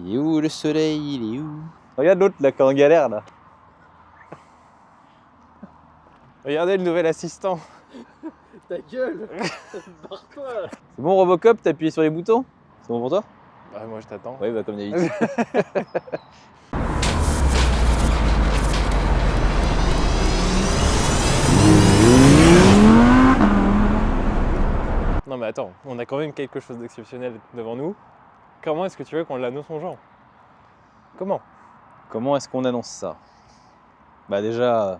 Il est où le soleil? Il est où? Regarde l'autre là, qui est en galère là. Regardez le nouvel assistant. Ta gueule. Barre-toi. C'est bon Robocop, t'as appuyé sur les boutons? C'est bon pour toi? Bah moi je t'attends. Oui, bah comme d'habitude. Non mais attends, on a quand même quelque chose d'exceptionnel devant nous. Comment est-ce que tu veux qu'on l'annonce aux gens? Comment? Comment est-ce qu'on annonce ça? Bah déjà,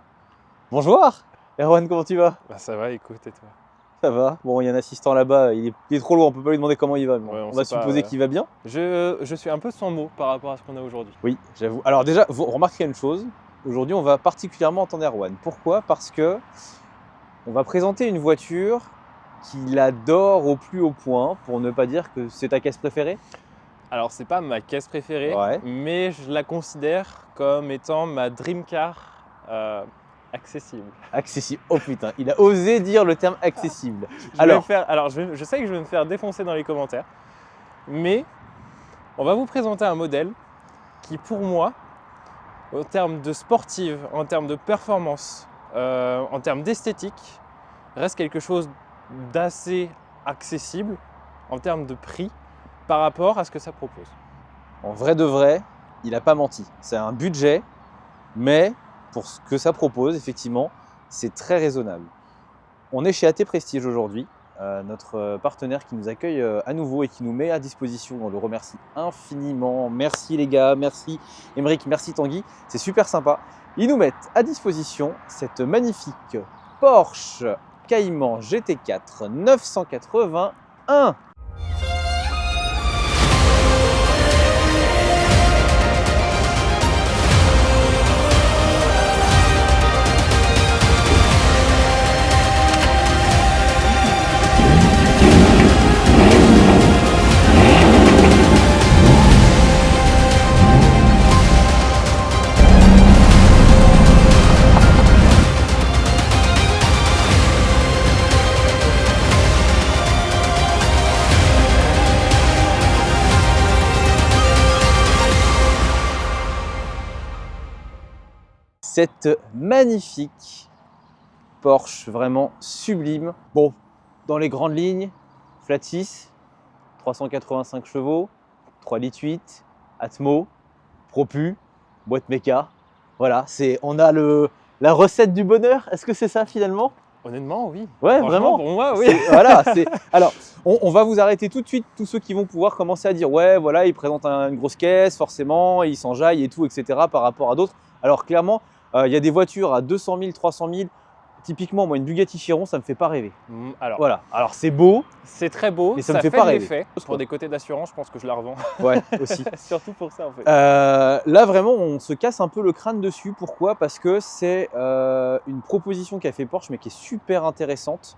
bonjour Erwan, comment tu vas? Bah ça va, écoute, et toi? Ça va. Bon, il y a un assistant là-bas, il est trop loin, on peut pas lui demander comment il va. Mais Ouais, on va sait pas, supposer qu'il va bien. Je suis un peu sans mots par rapport à ce qu'on a aujourd'hui. Oui, j'avoue. Alors déjà, vous remarquerez une chose. Aujourd'hui, on va particulièrement entendre Erwan. Pourquoi? Parce que on va présenter une voiture qu'il adore au plus haut point, pour ne pas dire que c'est ta caisse préférée. Alors c'est pas ma caisse préférée, Ouais. mais je la considère comme étant ma dream car accessible. Accessible. Oh putain, il a osé dire le terme accessible. Je sais que je vais me faire défoncer dans les commentaires, mais on va vous présenter un modèle qui pour moi, en termes de sportive, en termes de performance, en termes d'esthétique, reste quelque chose d'assez accessible en termes de prix par rapport à ce que ça propose. En vrai de vrai, il n'a pas menti. C'est un budget, mais pour ce que ça propose, effectivement, c'est très raisonnable. On est chez AT Prestige aujourd'hui, notre partenaire qui nous accueille à nouveau et qui nous met à disposition. On le remercie infiniment. Merci les gars, merci Émeric, merci Tanguy. C'est super sympa. Ils nous mettent à disposition cette magnifique Porsche Cayman GT4 981. Cette magnifique Porsche, vraiment sublime. Bon, dans les grandes lignes, flat 6, 385 chevaux, 3,8 litres, Atmo, Propu, boîte méca. Voilà, on a la recette du bonheur. Est-ce que c'est ça finalement? Honnêtement, oui. Ouais, Franchement, vraiment. pour moi, oui. Voilà, alors, on va vous arrêter tout de suite, tous ceux qui vont pouvoir commencer à dire ouais, voilà, ils présentent une grosse caisse, forcément, ils s'enjaillent et tout, etc. par rapport à d'autres. Alors clairement, il y a des voitures à 200 000, 300 000. Typiquement, moi, une Bugatti Chiron, ça me fait pas rêver. Alors, voilà. Alors c'est beau. C'est très beau. Mais ça me fait pas rêver. L'effet. Pour des côtés d'assurance, je pense que je la revends. Ouais, aussi. Surtout pour ça, en fait. Là, vraiment, on se casse un peu le crâne dessus. Pourquoi? Parce que c'est une proposition qu'a fait Porsche, mais qui est super intéressante.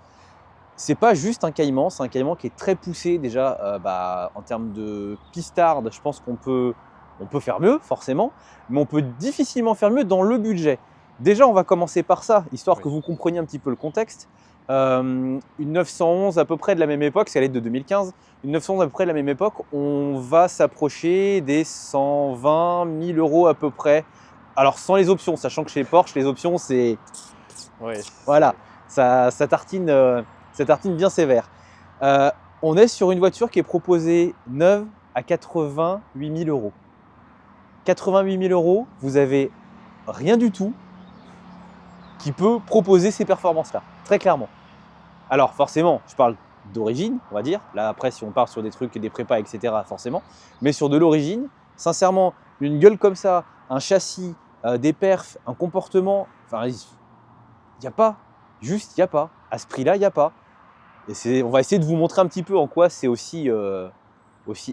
C'est pas juste un Cayman, c'est un Cayman qui est très poussé déjà en termes de pistarde. Je pense qu'on peut faire mieux, forcément, mais on peut difficilement faire mieux dans le budget. Déjà, on va commencer par ça, histoire que vous compreniez un petit peu le contexte. Une 911 à peu près de la même époque, parce qu'elle est de 2015, une 911 à peu près de la même époque, on va s'approcher des 120 000 euros à peu près. Alors sans les options, sachant que chez Porsche, les options, c'est… Ouais, voilà, ça tartine bien sévère. On est sur une voiture qui est proposée neuve à 88 000 euros. 88 000 euros, vous avez rien du tout qui peut proposer ces performances-là, très clairement. Alors forcément, je parle d'origine, on va dire. Là après, si on part sur des trucs, des prépas, etc., forcément. Mais sur de l'origine, sincèrement, une gueule comme ça, un châssis, des perfs, un comportement, enfin, il n'y a pas. Juste, il n'y a pas. À ce prix-là, il n'y a pas. Et on va essayer de vous montrer un petit peu en quoi c'est aussi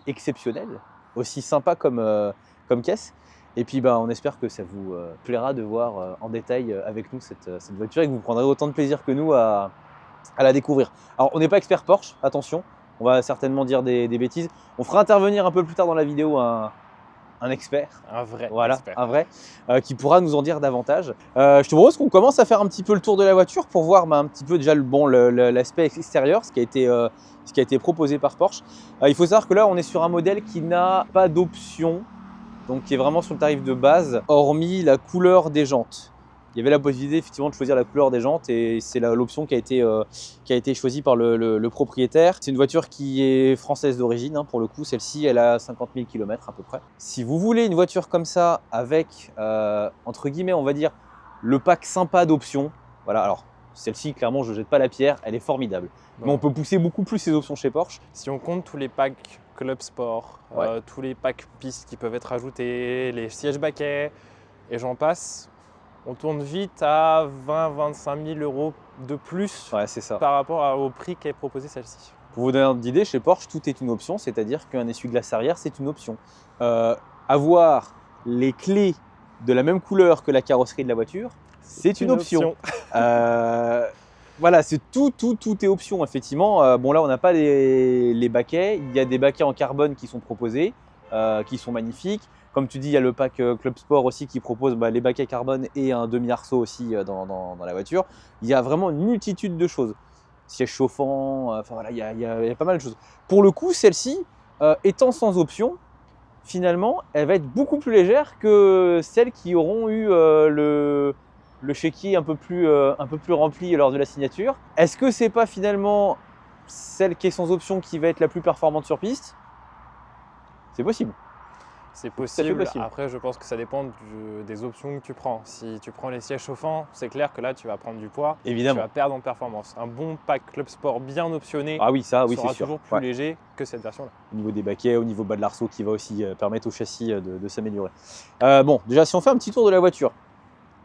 exceptionnel, aussi sympa comme caisse. Et puis on espère que ça vous plaira de voir en détail avec nous cette voiture et que vous prendrez autant de plaisir que nous à la découvrir. Alors on n'est pas expert Porsche, attention, on va certainement dire des bêtises. On fera intervenir un peu plus tard dans la vidéo un un expert. Un vrai Voilà, expert. un vrai, qui pourra nous en dire davantage. Je te propose qu'on commence à faire un petit peu le tour de la voiture pour voir un petit peu déjà l'aspect extérieur, ce qui a été proposé par Porsche. Il faut savoir que là, on est sur un modèle qui n'a pas d'option, donc qui est vraiment sur le tarif de base, hormis la couleur des jantes. Il y avait la possibilité effectivement de choisir la couleur des jantes et c'est l'option qui a été choisie par le propriétaire. C'est une voiture qui est française d'origine, hein, pour le coup. Celle-ci, elle a 50 000 km à peu près. Si vous voulez une voiture comme ça avec, entre guillemets, on va dire, le pack sympa d'options, voilà, alors celle-ci, clairement, je ne jette pas la pierre, elle est formidable. Bon. Mais on peut pousser beaucoup plus ces options chez Porsche. Si on compte tous les packs Club Sport, Ouais. tous les packs pistes qui peuvent être ajoutés, les sièges baquets, et j'en passe, on tourne vite à 20-25 000 euros de plus Ouais, c'est ça. par rapport au prix qu'est proposé celle-ci. Pour vous donner un ordre d'idée, chez Porsche, tout est une option, c'est-à-dire qu'un essuie-glace arrière, c'est une option. Avoir les clés de la même couleur que la carrosserie de la voiture, c'est une option. Voilà, c'est tout est option, effectivement. Bon, là, on n'a pas les baquets. Il y a des baquets en carbone qui sont proposés, qui sont magnifiques. Comme tu dis, il y a le pack Club Sport aussi qui propose les baquets carbone et un demi-arceau aussi dans la voiture. Il y a vraiment une multitude de choses. Siège chauffant, enfin voilà, il y a pas mal de choses. Pour le coup, celle-ci, étant sans option, finalement, elle va être beaucoup plus légère que celles qui auront eu le chéquier un peu plus rempli lors de la signature. Est-ce que c'est pas finalement celle qui est sans option qui va être la plus performante sur piste? C'est possible. C'est Tout à fait possible. possible. Après, je pense que ça dépend des options que tu prends. Si tu prends les sièges chauffants, c'est clair que là, tu vas prendre du poids. Tu Évidemment. vas perdre en performance. Un bon pack Club Sport bien optionné Ah oui, ça, oui, c'est sera sûr. toujours plus Ouais. léger que cette version-là. Au niveau des baquets, au niveau bas de l'arceau qui va aussi permettre au châssis de s'améliorer. Bon, déjà, si on fait un petit tour de la voiture,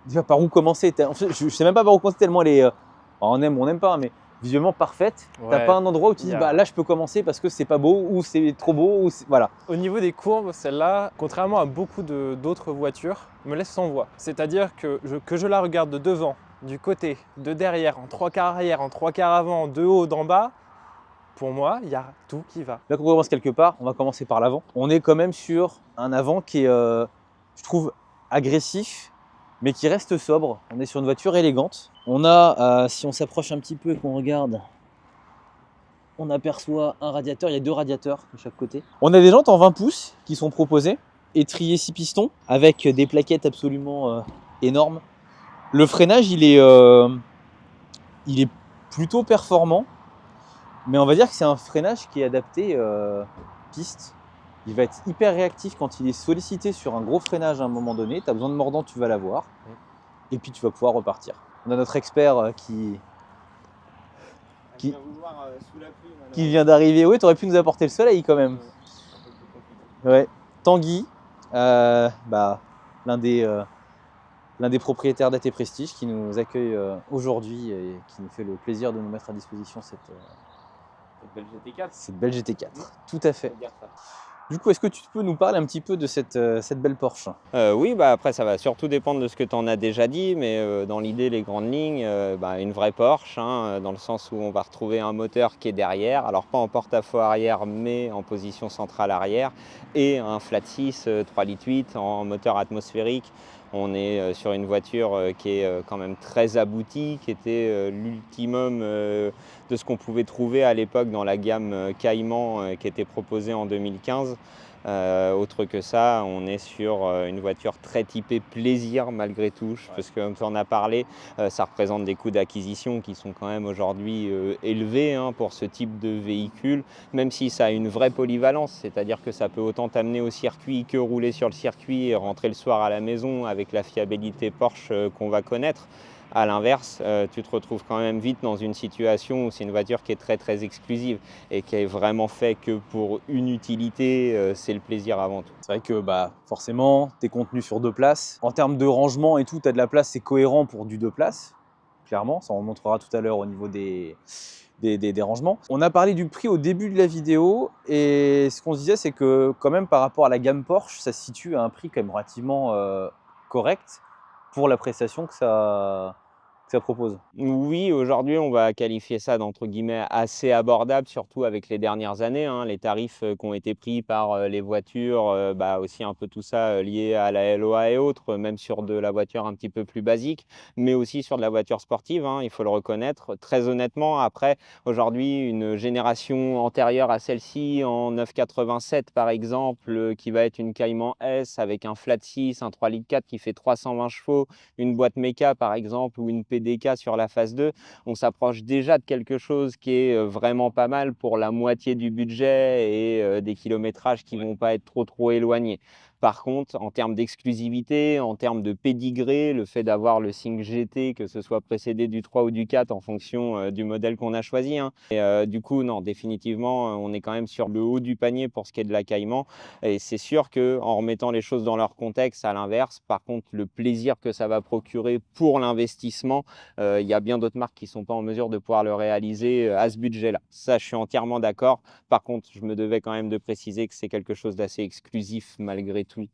déjà par où commencer? En fait, je ne sais même pas par où commencer tellement elle est, on aime ou on n'aime pas, mais visuellement parfaite. Ouais, T'as pas un endroit où tu dis, a- là je peux commencer parce que c'est pas beau, ou c'est trop beau, ou voilà. Au niveau des courbes, celle-là, contrairement à beaucoup d'autres voitures, me laisse sans voix. C'est-à-dire que je la regarde de devant, du côté, de derrière, en trois quarts arrière, en trois quarts avant, de haut, d'en bas, pour moi, il y a tout qui va. Là, quand on commence quelque part, on va commencer par l'avant. On est quand même sur un avant qui est, je trouve, agressif, mais qui reste sobre. On est sur une voiture élégante. On a, si on s'approche un petit peu et qu'on regarde, on aperçoit un radiateur. Il y a deux radiateurs de chaque côté. On a des jantes en 20 pouces qui sont proposées, étrier 6 pistons, avec des plaquettes absolument énormes. Le freinage, il est plutôt performant. Mais on va dire que c'est un freinage qui est adapté piste. Il va être hyper réactif quand il est sollicité sur un gros freinage à un moment donné. Tu as besoin de mordant, tu vas l'avoir. Et puis tu vas pouvoir repartir. On a notre expert qui vient d'arriver. Oui, tu aurais pu nous apporter le soleil quand même. Ouais. Tanguy, l'un des propriétaires d'AT Prestige qui nous accueille aujourd'hui et qui nous fait le plaisir de nous mettre à disposition cette belle GT4. Cette belle GT4, tout à fait. Du coup, est-ce que tu peux nous parler un petit peu de cette belle Porsche? Oui, après ça va surtout dépendre de ce que tu en as déjà dit, mais dans l'idée, les grandes lignes, une vraie Porsche, dans le sens où on va retrouver un moteur qui est derrière, alors pas en porte-à-faux arrière, mais en position centrale arrière, et un flat 6 3,8 litres en moteur atmosphérique. On est sur une voiture qui est quand même très aboutie, qui était l'ultimum de ce qu'on pouvait trouver à l'époque dans la gamme Cayman qui était proposée en 2015. Autre que ça, on est sur une voiture très typée plaisir malgré tout, parce que comme tu en as parlé, ça représente des coûts d'acquisition qui sont quand même aujourd'hui élevés pour ce type de véhicule, même si ça a une vraie polyvalence, c'est-à-dire que ça peut autant t'amener au circuit que rouler sur le circuit et rentrer le soir à la maison avec la fiabilité Porsche qu'on va connaître. À l'inverse, tu te retrouves quand même vite dans une situation où c'est une voiture qui est très très exclusive et qui est vraiment fait que pour une utilité, c'est le plaisir avant tout. C'est vrai que forcément, tu es contenu sur 2 places. En termes de rangement et tout, tu as de la place, c'est cohérent pour du 2 places, clairement. Ça, on montrera tout à l'heure au niveau des rangements. On a parlé du prix au début de la vidéo et ce qu'on se disait, c'est que quand même par rapport à la gamme Porsche, ça se situe à un prix quand même relativement correct pour la prestation que que ça propose? Oui, aujourd'hui, on va qualifier ça d'entre guillemets «assez abordable», surtout avec les dernières années, hein. Les tarifs, qui ont été pris par, les voitures, aussi un peu tout ça, lié à la LOA et autres, même sur de la voiture un petit peu plus basique, mais aussi sur de la voiture sportive, hein, il faut le reconnaître. Très honnêtement, après, aujourd'hui, une génération antérieure à celle-ci, en 987 par exemple, qui va être une Cayman S avec un flat 6, un 3,4 litres qui fait 320 chevaux, une boîte méca par exemple ou une PDK sur la phase 2, on s'approche déjà de quelque chose qui est vraiment pas mal pour la moitié du budget et des kilométrages qui vont pas être trop éloignés. Par contre, en termes d'exclusivité, en termes de pédigré, le fait d'avoir le Sync GT, que ce soit précédé du 3 ou du 4 en fonction du modèle qu'on a choisi, hein. Et du coup, non, définitivement, on est quand même sur le haut du panier pour ce qui est de la Cayman. Et c'est sûr qu'en remettant les choses dans leur contexte, à l'inverse, par contre, le plaisir que ça va procurer pour l'investissement, il y a bien d'autres marques qui ne sont pas en mesure de pouvoir le réaliser à ce budget-là. Ça, je suis entièrement d'accord. Par contre, je me devais quand même de préciser que c'est quelque chose d'assez exclusif malgré tout,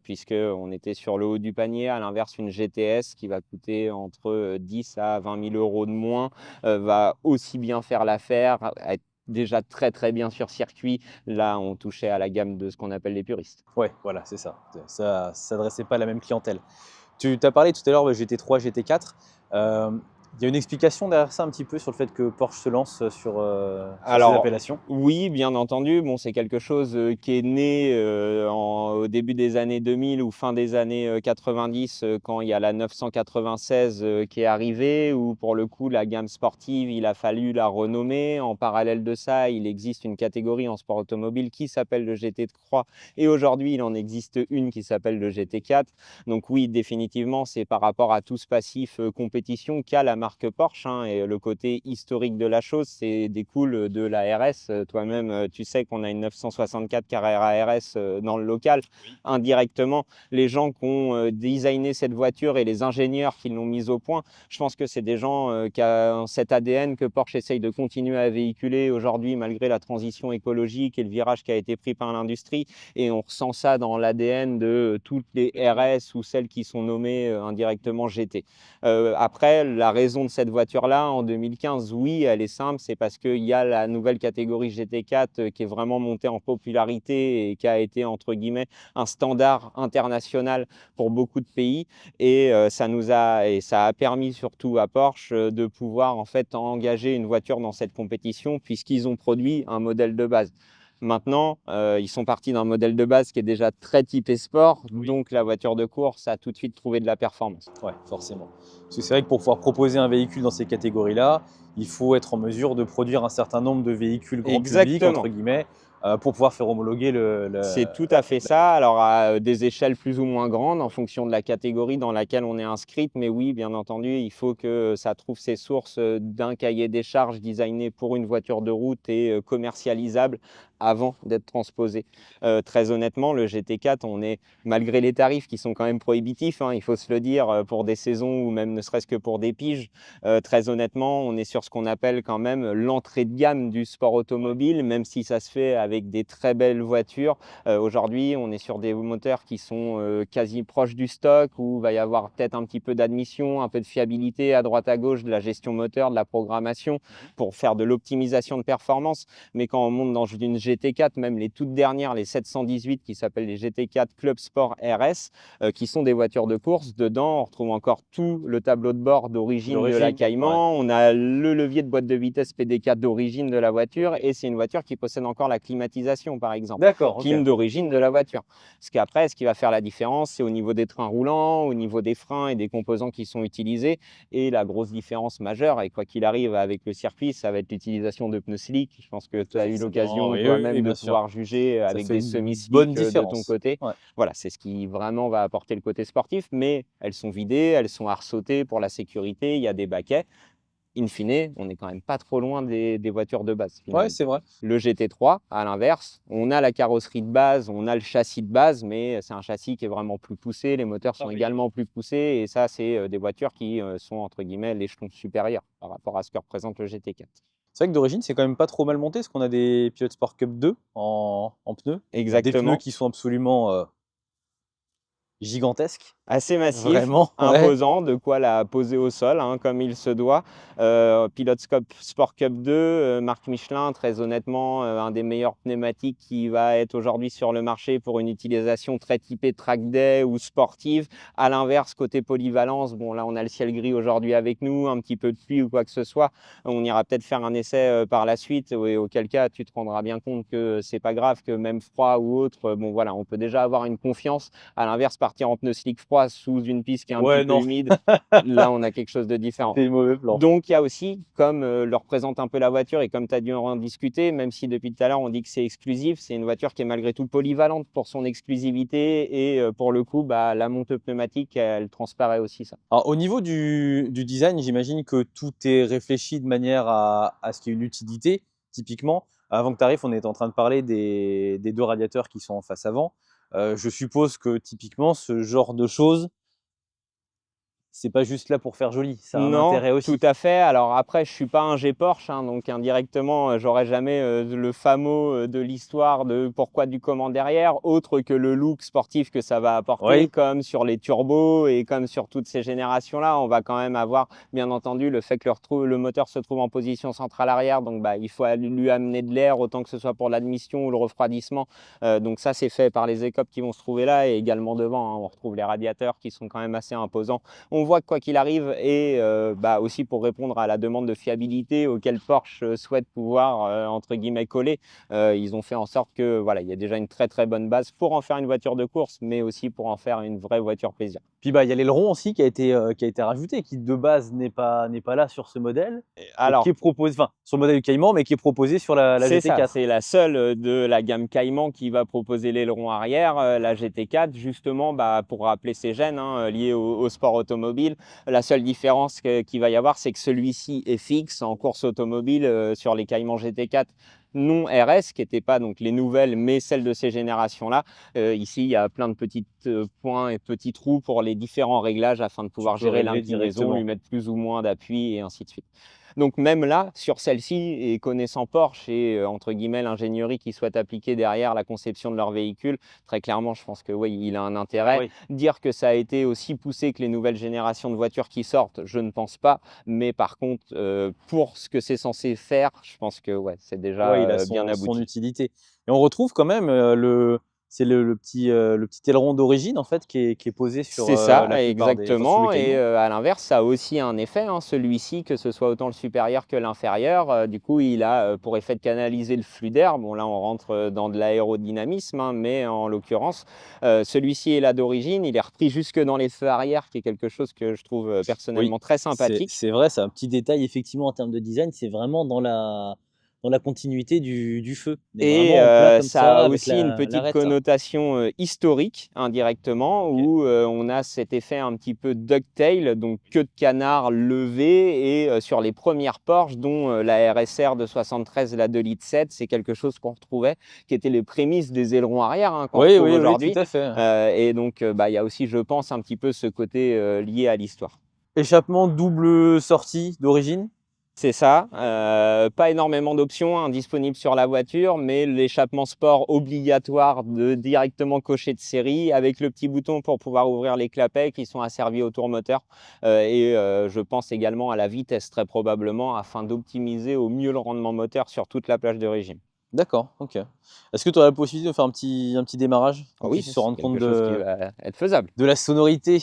puisqu'on était sur le haut du panier. À l'inverse, une GTS qui va coûter entre 10 000 à 20 000 euros de moins va aussi bien faire l'affaire, être déjà très bien sur circuit. Là, on touchait à la gamme de ce qu'on appelle les puristes. Ouais, voilà, c'est ça. Ça s'adressait pas à la même clientèle. Tu as parlé tout à l'heure de GT3, GT4. Il y a une explication derrière ça un petit peu sur le fait que Porsche se lance sur ces Alors, appellations? oui, bien entendu. Bon, c'est quelque chose qui est né au début des années 2000 ou fin des années 90, quand il y a la 996 qui est arrivée, où pour le coup, la gamme sportive, il a fallu la renommer. En parallèle de ça, il existe une catégorie en sport automobile qui s'appelle le GT3 et aujourd'hui, il en existe une qui s'appelle le GT4. Donc oui, définitivement, c'est par rapport à tout ce passif compétition qu'a la marque Porsche, hein, et le côté historique de la chose, c'est découle de la RS. Toi-même, tu sais qu'on a une 964 Carrera RS dans le local. Indirectement, les gens qui ont designé cette voiture et les ingénieurs qui l'ont mise au point, je pense que c'est des gens qui ont cet ADN que Porsche essaye de continuer à véhiculer aujourd'hui malgré la transition écologique et le virage qui a été pris par l'industrie. Et on ressent ça dans l'ADN de toutes les RS ou celles qui sont nommées indirectement GT. Après, la raison de cette voiture-là, en 2015, oui, elle est simple, c'est parce qu'il y a la nouvelle catégorie GT4 qui est vraiment montée en popularité et qui a été, entre guillemets, un standard international pour beaucoup de pays. Et ça a permis surtout à Porsche de pouvoir en fait engager une voiture dans cette compétition puisqu'ils ont produit un modèle de base. Maintenant, ils sont partis d'un modèle de base qui est déjà très typé sport, donc la voiture de course a tout de suite trouvé de la performance. Ouais, forcément. Parce que c'est vrai que pour pouvoir proposer un véhicule dans ces catégories-là, il faut être en mesure de produire un certain nombre de véhicules grand public, entre Exactement. guillemets, pour pouvoir faire homologuer C'est tout à fait ça. Alors, à des échelles plus ou moins grandes en fonction de la catégorie dans laquelle on est inscrite. Mais oui, bien entendu, il faut que ça trouve ses sources d'un cahier des charges designé pour une voiture de route et commercialisable avant d'être transposé. Très honnêtement, le GT4, on est, malgré les tarifs qui sont quand même prohibitifs, hein, il faut se le dire, pour des saisons ou même ne serait-ce que pour des piges, très honnêtement, on est sur ce qu'on appelle quand même l'entrée de gamme du sport automobile, même si ça se fait avec des très belles voitures. Aujourd'hui, on est sur des moteurs qui sont quasi proches du stock, où il va y avoir peut-être un petit peu d'admission, un peu de fiabilité à droite à gauche, de la gestion moteur, de la programmation pour faire de l'optimisation de performance. Mais quand on monte dans une GT4, même les toutes dernières, les 718 qui s'appellent les GT4 Club Sport RS, qui sont des voitures de course, dedans on retrouve encore tout le tableau de bord d'origine de la Cayman. Ouais. On a le levier de boîte de vitesse PDK d'origine de la voiture et c'est une voiture qui possède encore la climatisation par exemple. D'accord, ok. Clim d'origine de la voiture. Ce qui va faire la différence, c'est au niveau des trains roulants, au niveau des freins et des composants qui sont utilisés. Et la grosse différence majeure, et quoi qu'il arrive avec le circuit, ça va être l'utilisation de pneus slick. Je pense que tu as eu l'occasion Oui, toi-même oui, de bien sûr. pouvoir juger Ça avec fait des une semi-slicks bonne de ton différence. côté. Ouais. Voilà, c'est ce qui vraiment va apporter le côté sportif, mais elles sont vidées, elles sont arsautées pour la sécurité, il y a des baquets. In fine, on n'est quand même pas trop loin des voitures de base, Ouais, finalement. c'est vrai. Le GT3, à l'inverse, on a la carrosserie de base, on a le châssis de base, mais c'est un châssis qui est vraiment plus poussé, les moteurs sont également plus poussés, et ça, c'est des voitures qui sont, entre guillemets, l'échelon supérieur par rapport à ce que représente le GT4. C'est vrai que d'origine, c'est quand même pas trop mal monté, parce qu'on a des Pilot Sport Cup 2 en pneus. Des pneus Exactement. qui sont absolument gigantesques. Assez massif, Vraiment, ouais. imposant, de quoi la poser au sol, hein, comme il se doit. Pilote Sport Cup 2, marque Michelin, très honnêtement, un des meilleurs pneumatiques qui va être aujourd'hui sur le marché pour une utilisation très typée track day ou sportive. À l'inverse, côté polyvalence, bon là on a le ciel gris aujourd'hui avec nous, un petit peu de pluie ou quoi que ce soit. On ira peut-être faire un essai par la suite, et auquel cas tu te rendras bien compte que c'est pas grave, que même froid ou autre, bon voilà, on peut déjà avoir une confiance. À l'inverse, partir en pneus slick froid sous une piste qui est un Ouais, petit peu non, humide, là on a quelque chose de différent. c'était le mauvais plan. Donc il y a aussi, comme le représente un peu la voiture et comme tu as dû en discuter, même si depuis tout à l'heure on dit que c'est exclusif, c'est une voiture qui est malgré tout polyvalente pour son exclusivité et pour le coup, bah, la montée pneumatique, elle transparaît aussi ça. Alors, au niveau du design, j'imagine que tout est réfléchi de manière à ce qu'il y ait une utilité. Typiquement, avant que tu arrives, on est en train de parler des 2 radiateurs qui sont en face avant. Je suppose que typiquement, ce genre de choses, c'est pas juste là pour faire joli, ça a un Non, intérêt tout aussi. à fait. Alors après, je suis pas un G Porsche, hein, donc indirectement, j'aurais jamais le fameux de l'histoire de pourquoi du comment derrière, autre que le look sportif que ça va apporter, Oui, comme sur les turbos et comme sur toutes ces générations-là. On va quand même avoir, bien entendu, le fait que le moteur se trouve en position centrale arrière, donc bah, il faut lui amener de l'air, autant que ce soit pour l'admission ou le refroidissement. Donc ça, c'est fait par les écopes qui vont se trouver là et également devant, hein, on retrouve les radiateurs qui sont quand même assez imposants. On voit que quoi qu'il arrive, et bah, aussi pour répondre à la demande de fiabilité auquel Porsche souhaite pouvoir, entre guillemets, coller, ils ont fait en sorte que voilà, il y a déjà une très très bonne base pour en faire une voiture de course, mais aussi pour en faire une vraie voiture plaisir. puis bah, il y a l'aileron aussi qui a été rajouté, qui de base n'est pas là sur ce modèle et qui Alors, est proposé, enfin, sur le modèle du Cayman, mais qui est proposé sur la c'est ça, GT4. c'est la seule de la gamme Cayman qui va proposer l'aileron arrière, la GT4, justement bah, pour rappeler ses gènes hein, liés au sport automobile. La seule différence qu'il va y avoir, c'est que celui-ci est fixe en course automobile sur les Cayman GT4 non RS, qui n'étaient pas donc les nouvelles, mais celles de ces générations-là. Ici, il y a plein de petits points et petits trous pour les différents réglages afin de Tu pouvoir peux gérer régler l'inclinaison, lui directement. mettre plus ou moins d'appui et ainsi de suite. Donc même là, sur celle-ci, et connaissant Porsche et entre guillemets l'ingénierie qu'ils souhaitent appliquer derrière la conception de leur véhicule, très clairement, je pense que oui, il a un intérêt. Oui. Dire que ça a été aussi poussé que les nouvelles générations de voitures qui sortent, je ne pense pas. Mais par contre, pour ce que c'est censé faire, je pense que ouais, c'est déjà Ouais, il a bien son abouti. utilité et on retrouve quand même, le petit aileron d'origine en fait qui est posé sur, C'est ça, la plupart des enfin sur le exactement. Et Cayman. à l'inverse, ça a aussi un effet, hein, celui-ci, que ce soit autant le supérieur que l'inférieur. Du coup, il a pour effet de canaliser le flux d'air. Bon, là, on rentre dans de l'aérodynamisme, hein, mais en l'occurrence, celui-ci est là d'origine. Il est repris jusque dans les feux arrière, qui est quelque chose que je trouve Oui, personnellement très sympathique. c'est vrai, c'est un petit détail effectivement en termes de design, c'est vraiment dans la continuité du feu. On est Et vraiment en plein comme ça a ça avec aussi une petite l'arête là. connotation historique indirectement OK. où on a cet effet un petit peu ducktail, donc queue de canard levée et sur les premières Porsche dont la RSR de 73, la 2,7 litres, c'est quelque chose qu'on retrouvait, qui était les prémices des ailerons arrière hein, qu'on Oui, retrouve oui, oui, tout aujourd'hui. à fait. Et donc bah, il y a aussi, je pense, un petit peu ce côté lié à l'histoire. Échappement double sortie d'origine? C'est ça, pas énormément d'options hein, disponibles sur la voiture, mais l'échappement sport obligatoire de directement cocher de série avec le petit bouton pour pouvoir ouvrir les clapets qui sont asservis au tour moteur. Je pense également à la vitesse très probablement afin d'optimiser au mieux le rendement moteur sur toute la plage de régime. D'accord, OK. Est-ce que tu aurais la possibilité de faire un petit démarrage? Ah Qu'on oui, puisse se c'est rendre compte quelque chose qui va être faisable. de la sonorité?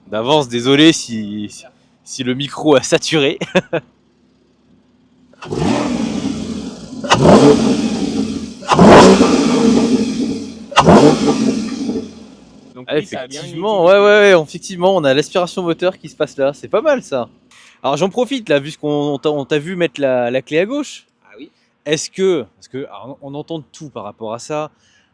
D'avance, désolé si le micro a saturé. Donc Ah, oui, ça a bien une effectivement, utilité. effectivement, on a l'aspiration moteur qui se passe là. C'est pas mal ça. Alors j'en profite là, vu qu'on on t'a vu mettre la clé à gauche. Ah oui. Est-ce que, parce que alors, on entend tout par rapport à ça,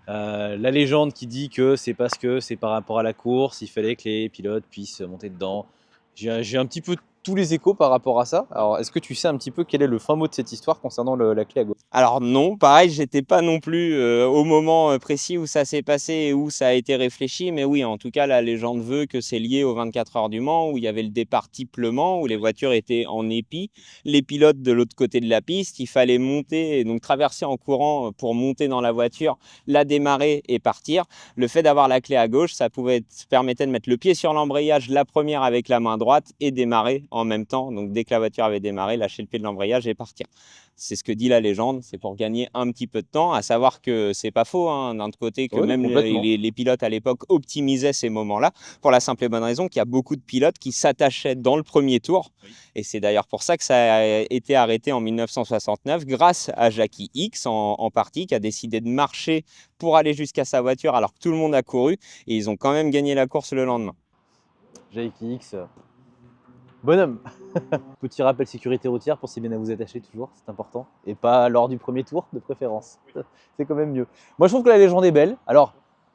La légende qui dit que c'est parce que c'est par rapport à la course, il fallait que les pilotes puissent monter dedans. J'ai un petit peu tous les échos par rapport à ça. Alors, est-ce que tu sais un petit peu quel est le fin mot de cette histoire concernant la clé à gauche? Alors non, pareil, j'étais pas non plus au moment précis où ça s'est passé et où ça a été réfléchi, mais oui, en tout cas, la légende veut que c'est lié aux 24 heures du Mans, où il y avait le départ type Le Mans, où les voitures étaient en épi, les pilotes de l'autre côté de la piste, il fallait monter, et donc traverser en courant pour monter dans la voiture, la démarrer et partir. Le fait d'avoir la clé à gauche, ça permettait de mettre le pied sur l'embrayage, la première avec la main droite, et démarrer en même temps. Donc dès que la voiture avait démarré, lâcher le pied de l'embrayage et partir. C'est ce que dit la légende, c'est pour gagner un petit peu de temps, à savoir que c'est pas faux, hein, d'un autre côté, que Oui, même complètement. les pilotes à l'époque optimisaient ces moments-là, pour la simple et bonne raison qu'il y a beaucoup de pilotes qui s'attachaient dans le premier tour, et c'est d'ailleurs pour ça que ça a été arrêté en 1969, grâce à Jackie Hicks en partie, qui a décidé de marcher pour aller jusqu'à sa voiture alors que tout le monde a couru, et ils ont quand même gagné la course le lendemain. JX, bonhomme. Petit rappel sécurité routière, pensez bien à vous attacher toujours, c'est important. Et pas lors du premier tour, de préférence. C'est quand même mieux. Moi, je trouve que la légende est belle. Alors,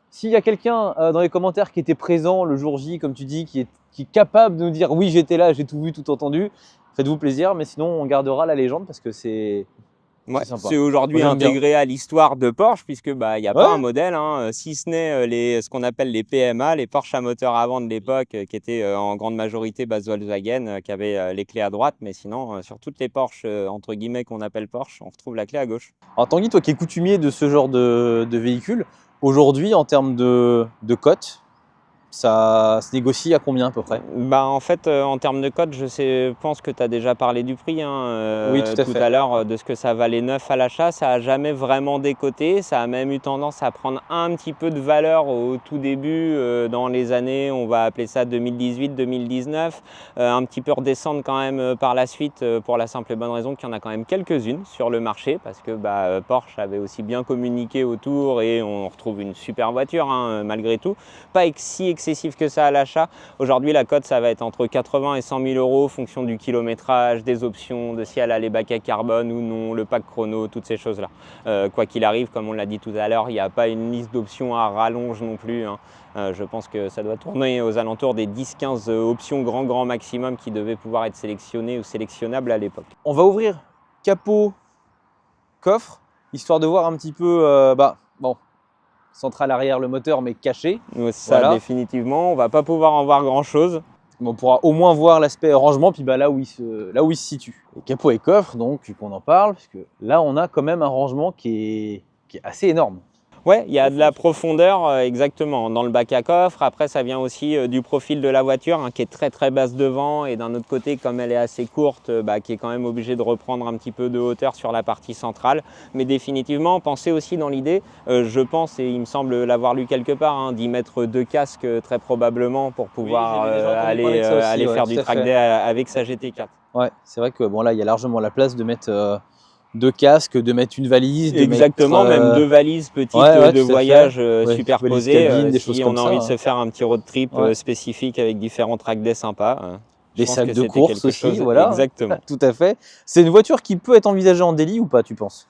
s'il y a quelqu'un dans les commentaires qui était présent le jour J, comme tu dis, qui est capable de nous dire oui, j'étais là, j'ai tout vu, tout entendu, faites-vous plaisir. Mais sinon, on gardera la légende parce que c'est Ouais, sympa. c'est aujourd'hui Moi, j'aime bien. intégré à l'histoire de Porsche, puisque bah, il n'y a Ouais. pas un modèle, hein, si ce n'est ce qu'on appelle les PMA, les Porsche à moteur avant de l'époque, qui étaient en grande majorité base Volkswagen, qui avaient les clés à droite, mais sinon, sur toutes les Porsche, entre guillemets, qu'on appelle Porsche, on retrouve la clé à gauche. Alors Tanguy, toi qui es coutumier de ce genre de véhicule, aujourd'hui en termes de cote, ça se négocie à combien à peu près? Bah, en fait, en termes de cote, pense que tu as déjà parlé du prix, hein, Oui, tout à tout fait. à l'heure, de ce que ça valait neuf à l'achat. Ça n'a jamais vraiment décoté. Ça a même eu tendance à prendre un petit peu de valeur au tout début, dans les années, on va appeler ça 2018-2019. Un petit peu redescendre quand même par la suite, pour la simple et bonne raison qu'il y en a quand même quelques-unes sur le marché, parce que bah, Porsche avait aussi bien communiqué autour et on retrouve une super voiture, hein, malgré tout. Pas si excessif que ça à l'achat. Aujourd'hui, la cote, ça va être entre 80 et 100 000 euros, fonction du kilométrage, des options, de si elle a les bacs à carbone ou non, le pack chrono, toutes ces choses-là. Quoi qu'il arrive, comme on l'a dit tout à l'heure, il n'y a pas une liste d'options à rallonge non plus, hein. Je pense que ça doit tourner aux alentours des 10-15 options grand maximum qui devaient pouvoir être sélectionnées ou sélectionnables à l'époque. On va ouvrir capot, coffre, histoire de voir un petit peu, bon, centrale arrière, le moteur, mais caché. Ça, Voilà. définitivement, on va pas pouvoir en voir grand-chose. On pourra au moins voir l'aspect rangement, puis bah, là où il se situe. Et capot et coffre, donc, vu qu'on en parle, parce que là, on a quand même un rangement qui est assez énorme. Ouais, il y a de la profondeur, exactement, dans le bac à coffre. Après, ça vient aussi du profil de la voiture, hein, qui est très basse devant, et d'un autre côté, comme elle est assez courte, qui est quand même obligée de reprendre un petit peu de hauteur sur la partie centrale. Mais définitivement, pensez aussi dans l'idée, je pense, et il me semble l'avoir lu quelque part, hein, d'y mettre 2 casques très probablement pour pouvoir aller faire du track day avec sa GT4. Ouais, c'est vrai que bon, là, il y a largement la place de mettre 2 casques, de mettre une valise. Exactement, même 2 valises petites de voyage superposées, cabine, des si choses on comme a ça, envie de se faire un petit road trip spécifique avec différents track days sympas. Des sacs de course aussi, voilà. Exactement. Tout à fait. C'est une voiture qui peut être envisagée en daily ou pas, tu penses?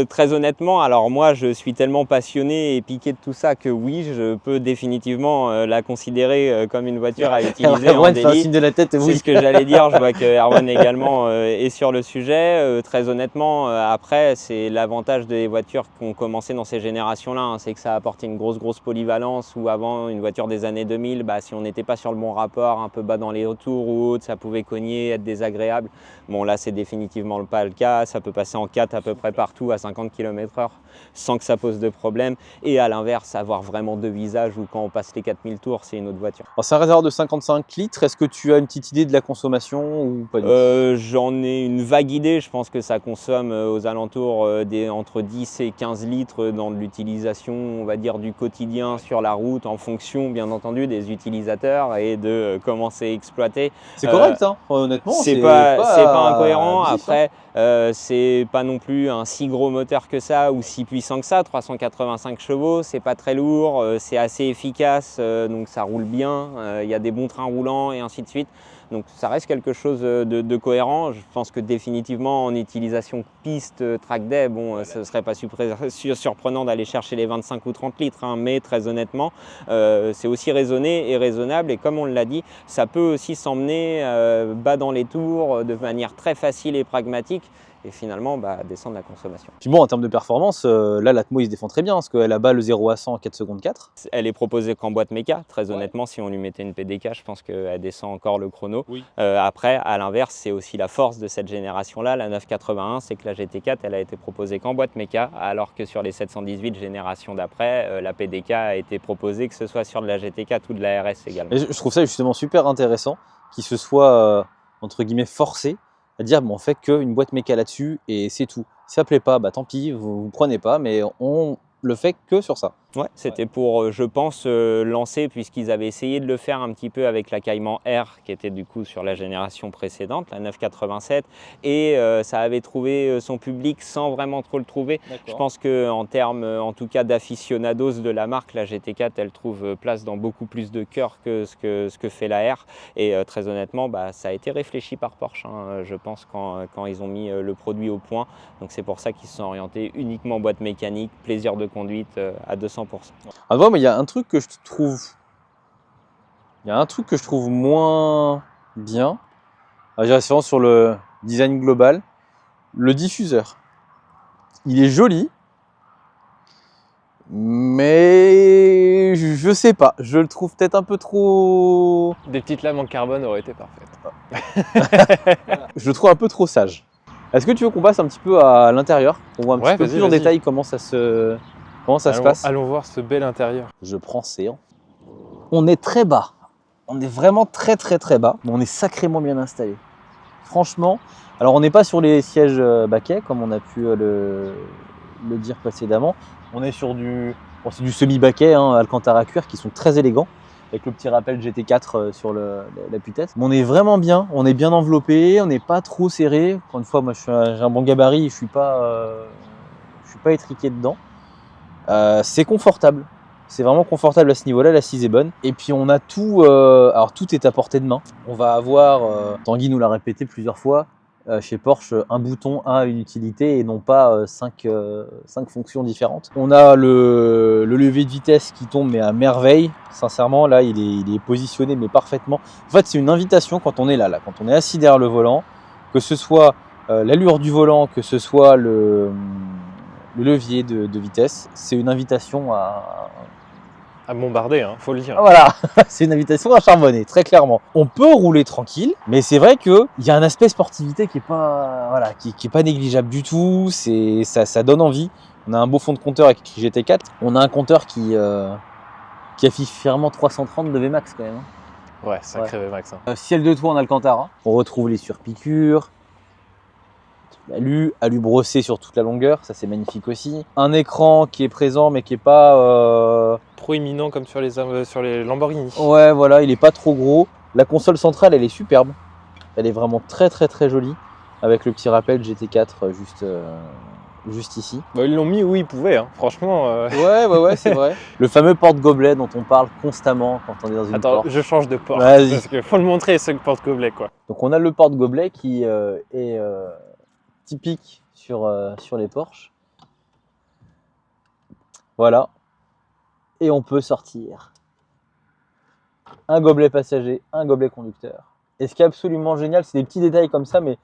Très honnêtement, alors moi je suis tellement passionné et piqué de tout ça que oui, je peux définitivement la considérer comme une voiture à utiliser en Erwan fait un daily. signe de la tête, oui. C'est ce que j'allais dire, je vois que Erwan également est sur le sujet. Très honnêtement, après, c'est l'avantage des voitures qui ont commencé dans ces générations-là, hein, c'est que ça a apporté une grosse polyvalence, où avant, une voiture des années 2000, si on n'était pas sur le bon rapport, un peu bas dans les retours ou autre, ça pouvait cogner, être désagréable. Bon, là, c'est définitivement pas le cas, ça peut passer en 4 à peu près partout à 50 km/h sans que ça pose de problème. Et à l'inverse, avoir vraiment 2 visages, où quand on passe les 4000 tours, c'est une autre voiture. C'est un réservoir de 55 litres. Est-ce que tu as une petite idée de la consommation ou pas du tout? J'en ai une vague idée. Je pense que ça consomme aux alentours entre 10 et 15 litres dans de l'utilisation, on va dire, du quotidien sur la route, en fonction, bien entendu, des utilisateurs et de comment c'est exploité. C'est correct, hein, honnêtement. C'est pas incohérent. abusif, Après, c'est pas non plus un si gros moteur que ça ou si puissant que ça, 385 chevaux, c'est pas très lourd, c'est assez efficace, donc ça roule bien, il y a des bons trains roulants et ainsi de suite. Donc ça reste quelque chose de cohérent. Je pense que définitivement en utilisation piste track day, bon, ce ne serait pas surprenant d'aller chercher les 25 ou 30 litres, hein, mais très honnêtement, c'est aussi raisonné et raisonnable. Et comme on l'a dit, ça peut aussi s'emmener bas dans les tours de manière très facile et pragmatique. Et finalement descendre la consommation. Puis bon, en termes de performance, là l'Atmo il se défend très bien parce qu'elle abat le 0 à 100 en 4 secondes 4. Elle est proposée qu'en boîte méca, très honnêtement, si on lui mettait une PDK, je pense qu'elle descend encore le chrono. Oui. Après, à l'inverse, c'est aussi la force de cette génération-là, la 981, c'est que la GT4, elle a été proposée qu'en boîte méca, alors que sur les 718 générations d'après, la PDK a été proposée que ce soit sur de la GT4 ou de la RS également. Et je trouve ça justement super intéressant qu'il se soit, entre guillemets, forcé à dire bon, on fait qu'une boîte méca là-dessus et c'est tout. Si ça plaît pas, tant pis, vous prenez pas, mais on le fait que sur ça. Ouais, c'était pour, je pense, lancer, puisqu'ils avaient essayé de le faire un petit peu avec la Cayman R, qui était du coup sur la génération précédente, la 987, et ça avait trouvé son public sans vraiment trop le trouver. Je pense qu'en termes, en tout cas, d'aficionados de la marque, la GT4, elle trouve place dans beaucoup plus de cœur que ce que fait la R. Et très honnêtement, ça a été réfléchi par Porsche, hein, je pense, quand ils ont mis le produit au point. Donc c'est pour ça qu'ils se sont orientés uniquement boîte mécanique, plaisir de conduite à 200%. Ah bon, mais il y a un truc que je trouve, moins bien. Je dirais vraiment sur le design global, le diffuseur. Il est joli, mais je sais pas. Je le trouve peut-être un peu trop. Des petites lames en carbone auraient été parfaites. Je le trouve un peu trop sage. Est-ce que tu veux qu'on passe un petit peu à l'intérieur? On voit un petit peu plus en détail comment ça se passe. Allons voir ce bel intérieur. Je prends séant. On est très bas. On est vraiment très bas, mais on est sacrément bien installé. Franchement, alors on n'est pas sur les sièges baquets comme on a pu le dire précédemment. On est sur du semi-baquet, hein, Alcantara cuir, qui sont très élégants, avec le petit rappel GT4 sur la putette. Mais on est vraiment bien, on est bien enveloppé, on n'est pas trop serré. Encore une fois, moi j'ai un bon gabarit, je suis pas étriqué dedans. C'est confortable, c'est vraiment confortable à ce niveau-là, l'assise est bonne. Et puis on a tout, alors tout est à portée de main. On va avoir, Tanguy nous l'a répété plusieurs fois, chez Porsche, un bouton a une utilité et non pas 5 fonctions différentes. On a le levier de vitesse qui tombe mais à merveille. Sincèrement, là il est positionné mais parfaitement. En fait, c'est une invitation quand on est là, quand on est assis derrière le volant, que ce soit l'allure du volant, que ce soit le levier de vitesse, c'est une invitation à bombarder, hein, faut le dire. Voilà, c'est une invitation à charbonner, très clairement. On peut rouler tranquille, mais c'est vrai qu'il y a un aspect sportivité qui est pas, qui est pas négligeable du tout. Ça donne envie. On a un beau fond de compteur avec écrit GT4. On a un compteur qui affiche fièrement 330 de Vmax quand même. Ouais, sacré Vmax. Hein. Ciel de toit en Alcantara. On retrouve les surpiqûres. Alu brossé sur toute la longueur, ça c'est magnifique aussi. Un écran qui est présent mais qui est pas proéminent comme sur les Lamborghini. Ouais, voilà, il est pas trop gros. La console centrale, elle est superbe. Elle est vraiment très jolie avec le petit rappel GT4 juste ici. Ils l'ont mis où ils pouvaient, hein. Franchement. Ouais, c'est vrai. Le fameux porte-gobelet dont on parle constamment quand on est dans une Attends, Porsche. je change de porte. Vas-y. Parce qu'il faut le montrer, ce porte-gobelet, quoi. Donc on a le porte-gobelet qui est typique sur les Porsche. Voilà. Et on peut sortir un gobelet passager, un gobelet conducteur. Et ce qui est absolument génial, c'est des petits détails comme ça, mais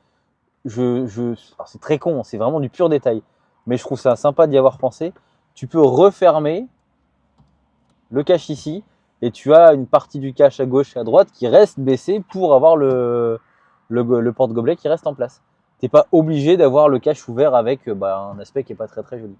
c'est très con, c'est vraiment du pur détail. Mais je trouve ça sympa d'y avoir pensé. Tu peux refermer le cache ici, et tu as une partie du cache à gauche et à droite qui reste baissée pour avoir le porte-gobelet qui reste en place. Tu n'es pas obligé d'avoir le cache ouvert avec un aspect qui n'est pas très joli.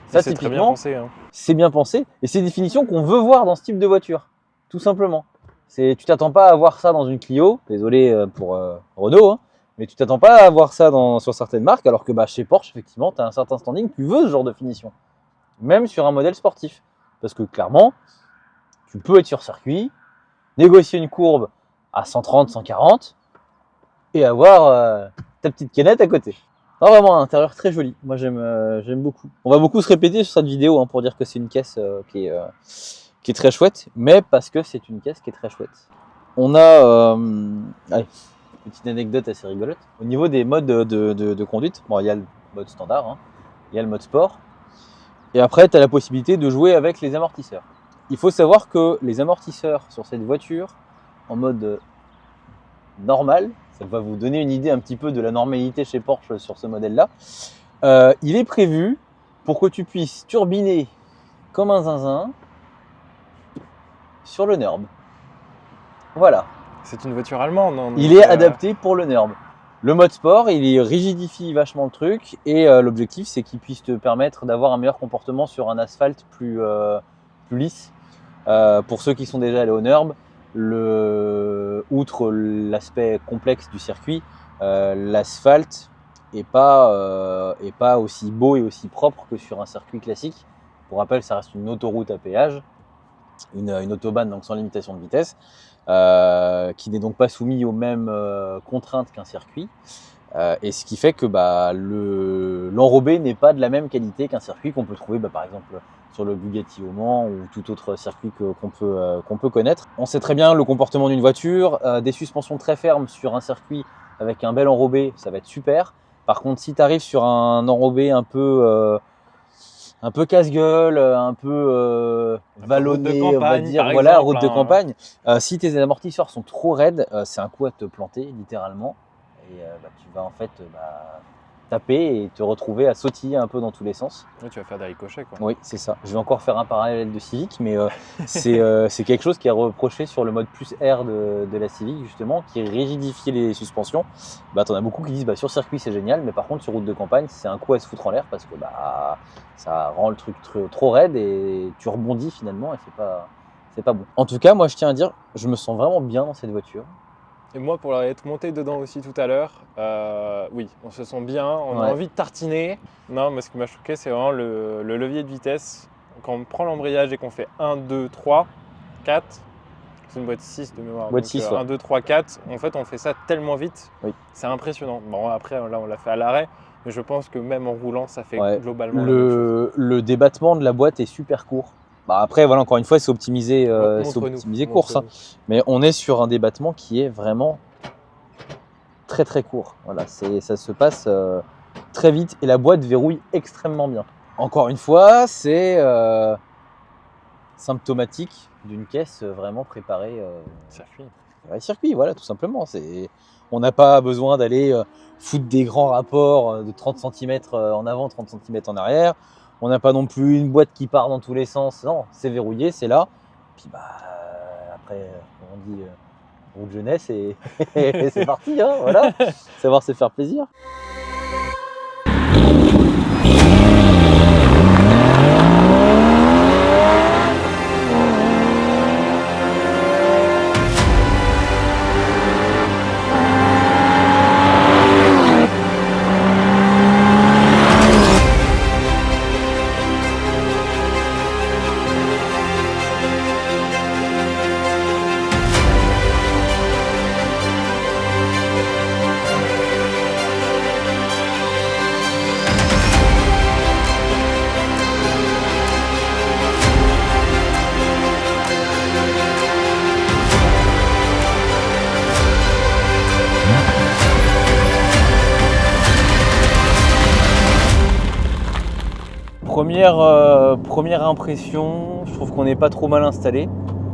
Ça, c'est très bien pensé. Hein. C'est bien pensé, et c'est des finitions qu'on veut voir dans ce type de voiture, tout simplement. Tu t'attends pas à voir ça dans une Clio, désolé pour Renault, hein, mais tu t'attends pas à voir ça sur certaines marques, alors que chez Porsche, effectivement, tu as un certain standing, tu veux ce genre de finition, même sur un modèle sportif. Parce que clairement, tu peux être sur circuit, négocier une courbe à 130, 140, et avoir ta petite canette à côté. Vraiment un intérieur très joli, moi j'aime beaucoup. On va beaucoup se répéter sur cette vidéo pour dire que c'est une caisse qui est très chouette, mais parce que c'est une caisse qui est très chouette. On a allez, petite anecdote assez rigolote. Au niveau des modes de conduite, bon, il y a le mode standard, hein, il y a le mode sport. Et après, tu as la possibilité de jouer avec les amortisseurs. Il faut savoir que les amortisseurs sur cette voiture, en mode normal, ça va vous donner une idée un petit peu de la normalité chez Porsche sur ce modèle-là. Il est prévu pour que tu puisses turbiner comme un zinzin sur le NURB. Voilà. C'est une voiture allemande. Hein, Il est adapté pour le NURB. Le mode sport, il rigidifie vachement le truc et l'objectif, c'est qu'il puisse te permettre d'avoir un meilleur comportement sur un asphalte plus lisse. Pour ceux qui sont déjà allés au NURB, outre l'aspect complexe du circuit, l'asphalte n'est pas aussi beau et aussi propre que sur un circuit classique. Pour rappel, ça reste une autoroute à péage, une autobahn donc sans limitation de vitesse. Qui n'est donc pas soumis aux mêmes contraintes qu'un circuit. Et ce qui fait que l'enrobé n'est pas de la même qualité qu'un circuit qu'on peut trouver par exemple sur le Bugatti au Mans ou tout autre circuit qu'on peut connaître. On sait très bien le comportement d'une voiture, des suspensions très fermes sur un circuit avec un bel enrobé, ça va être super. Par contre, si tu arrives sur un enrobé un peu casse-gueule, un peu vallonné, on va dire, voilà, exemple, route de campagne. Si tes amortisseurs sont trop raides, c'est un coup à te planter, littéralement. Et tu vas en fait taper et te retrouver à sautiller un peu dans tous les sens. Oui, tu vas faire des ricochets, quoi. Oui, c'est ça. Je vais encore faire un parallèle de Civic, mais c'est quelque chose qui est reproché sur le mode plus R de la Civic, justement, qui rigidifie les suspensions. T'en as beaucoup qui disent sur circuit c'est génial, mais par contre sur route de campagne c'est un coup à se foutre en l'air parce que ça rend le truc trop raide et tu rebondis finalement et c'est pas bon. En tout cas, moi je tiens à dire, je me sens vraiment bien dans cette voiture. Et moi, pour être monté dedans aussi tout à l'heure, oui, on se sent bien, on a envie de tartiner. Non, moi, ce qui m'a choqué, c'est vraiment le levier de vitesse. Quand on prend l'embrayage et qu'on fait 1, 2, 3, 4, c'est une boîte 6 de mémoire. Boîte donc, 6, 1, 2, 3, 4, en fait, on fait ça tellement vite, oui. C'est impressionnant. Bon, après, là, on l'a fait à l'arrêt, mais je pense que même en roulant, ça fait globalement le débattement de la boîte est super court. Après, voilà, encore une fois, c'est optimisé course. Hein. Mais on est sur un débattement qui est vraiment très très court. Voilà, ça se passe très vite et la boîte verrouille extrêmement bien. Encore une fois, c'est symptomatique d'une caisse vraiment préparée. Circuit, voilà, tout simplement. On n'a pas besoin d'aller foutre des grands rapports de 30 cm en avant, 30 cm en arrière. On n'a pas non plus une boîte qui part dans tous les sens. Non, c'est verrouillé, c'est là. Puis après, on dit route jeunesse et c'est parti. Hein, voilà, savoir se faire plaisir. Première impression, je trouve qu'on n'est pas trop mal installé